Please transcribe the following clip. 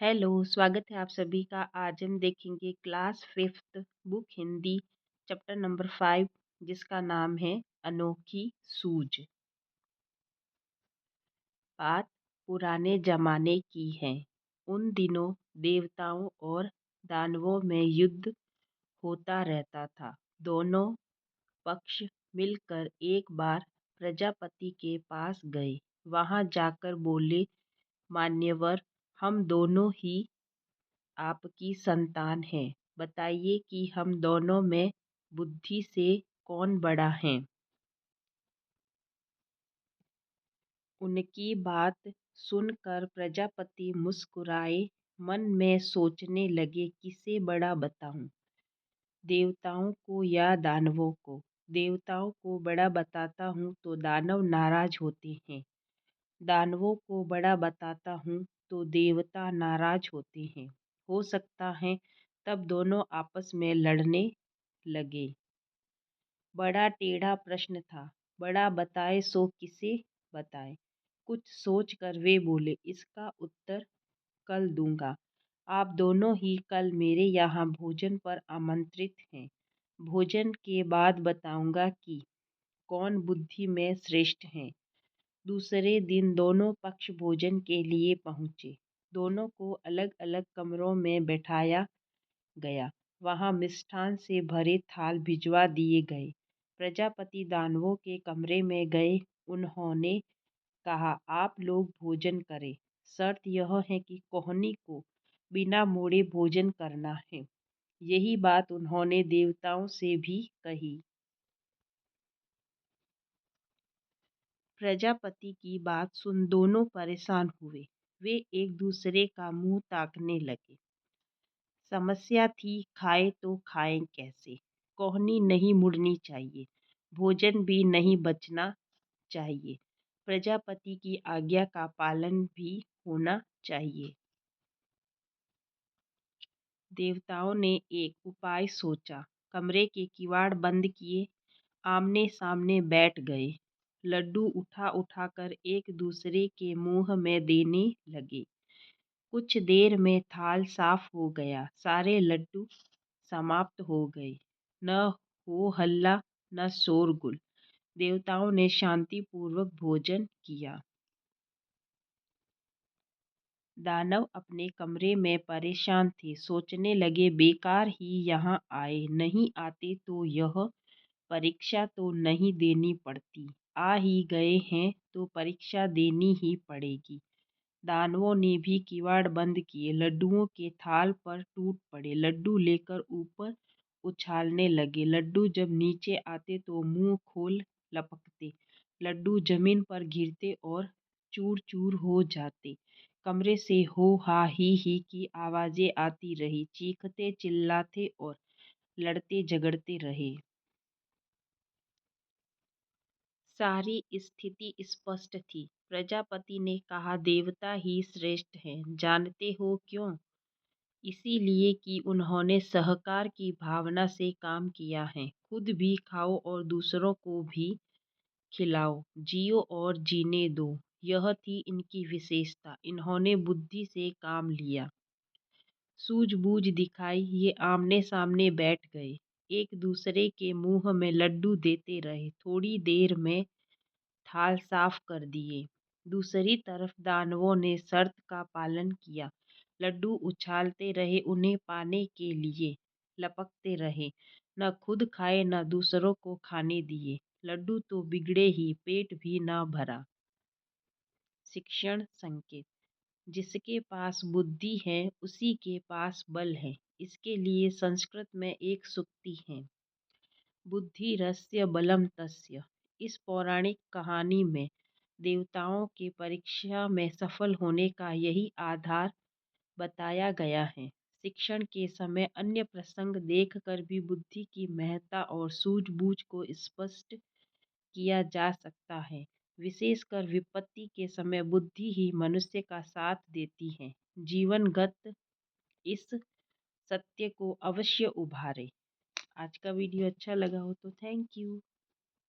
Hello, स्वागत है आप सभी का। आज हम देखेंगे class 5th book Hindi chapter number 5 जिसका नाम है अनोखी सूझ। बात पुराने जमाने की है। उन दिनों देवताओं और दानवों में युद्ध होता रहता था। दोनों पक्ष मिलकर एक बार प्रजापति के पास गए। वहां जाकर बोले, मान्यवर, हम दोनों ही आपकी संतान है। बताइए कि हम दोनों में बुद्धि से कौन बड़ा है। उनकी बात सुनकर प्रजापति मुस्कुराए। मन में सोचने लगे, किसे बड़ा बताऊं, देवताओं को या दानवों को। देवताओं को बड़ा बताता हूँ तो दानव नाराज होते हैं। दानवों को बड़ा बताता हूँ तो देवता नाराज होते हैं। हो सकता है तब दोनों आपस में लड़ने लगे। बड़ा टेढ़ा प्रश्न था। बड़ा बताए सो किसे बताए। कुछ सोच कर वे बोले, इसका उत्तर कल दूंगा। आप दोनों ही कल मेरे यहाँ भोजन पर आमंत्रित हैं। भोजन के बाद बताऊंगा कि कौन बुद्धि में श्रेष्ठ है। दूसरे दिन दोनों पक्ष भोजन के लिए पहुंचे। दोनों को अलग अलग कमरों में बैठाया गया। वहां मिष्ठान से भरे थाल भिजवा दिए गए। प्रजापति दानवों के कमरे में गए। उन्होंने कहा, आप लोग भोजन करें। शर्त यह है कि कोहनी को बिना मोड़े भोजन करना है। यही बात उन्होंने देवताओं से भी कही। प्रजापति की बात सुन दोनों परेशान हुए। वे एक दूसरे का मुंह ताकने लगे। समस्या थी, खाए तो खाएं कैसे। कोहनी नहीं मुड़नी चाहिए, भोजन भी नहीं बचना चाहिए। प्रजापति की आज्ञा का पालन भी होना चाहिए। देवताओं ने एक उपाय सोचा। कमरे के किवाड़ बंद किए, आमने सामने बैठ गए। लड्डू उठा उठाकर एक दूसरे के मुंह में देने लगे। कुछ देर में थाल साफ हो गया। सारे लड्डू समाप्त हो गए। न हो हल्ला न शोरगुल। देवताओं ने शांतिपूर्वक भोजन किया। दानव अपने कमरे में परेशान थे। सोचने लगे, बेकार ही यहाँ आए। नहीं आते तो यह परीक्षा तो नहीं देनी पड़ती। आ ही गए हैं तो परीक्षा देनी ही पड़ेगी। दानवों ने भी किवाड़ बंद किए। लड्डुओं के थाल पर टूट पड़े। लड्डू लेकर ऊपर उछालने लगे। लड्डू जब नीचे आते तो मुंह खोल लपकते। लड्डू जमीन पर गिरते और चूर चूर हो जाते। कमरे से हो हा ही की आवाजें आती रही। चीखते चिल्लाते और लड़ते झगड़ते रहे। सारी स्थिति स्पष्ट थी। प्रजापति ने कहा, देवता ही श्रेष्ठ हैं। जानते हो क्यों? इसीलिए कि उन्होंने सहकार की भावना से काम किया है। खुद भी खाओ और दूसरों को भी खिलाओ। जियो और जीने दो। यह थी इनकी विशेषता। इन्होंने बुद्धि से काम लिया, सूझबूझ दिखाई। ये आमने सामने बैठ गए। एक दूसरे के मुंह में लड्डू देते रहे। थोड़ी देर में थाल साफ कर दिए। दूसरी तरफ दानवों ने शर्त का पालन किया। लड्डू उछालते रहे, उन्हें पाने के लिए लपकते रहे। न खुद खाए न दूसरों को खाने दिए। लड्डू तो बिगड़े ही, पेट भी न भरा। शिक्षण संकेत। जिसके पास बुद्धि है उसी के पास बल है। इसके लिए संस्कृत में एक सूक्ति है, बुद्धिरस्य बलम तस्य। इस पौराणिक कहानी में देवताओं के परीक्षा में सफल होने का यही आधार बताया गया है। शिक्षण के समय अन्य प्रसंग देखकर भी बुद्धि की महत्ता और सूझबूझ को स्पष्ट किया जा सकता है। विशेषकर विपत्ति के समय बुद्धि ही मनुष्य का साथ देती है। जीवनगत इस सत्य को अवश्य उभारे। आज का वीडियो अच्छा लगा हो तो थैंक यू।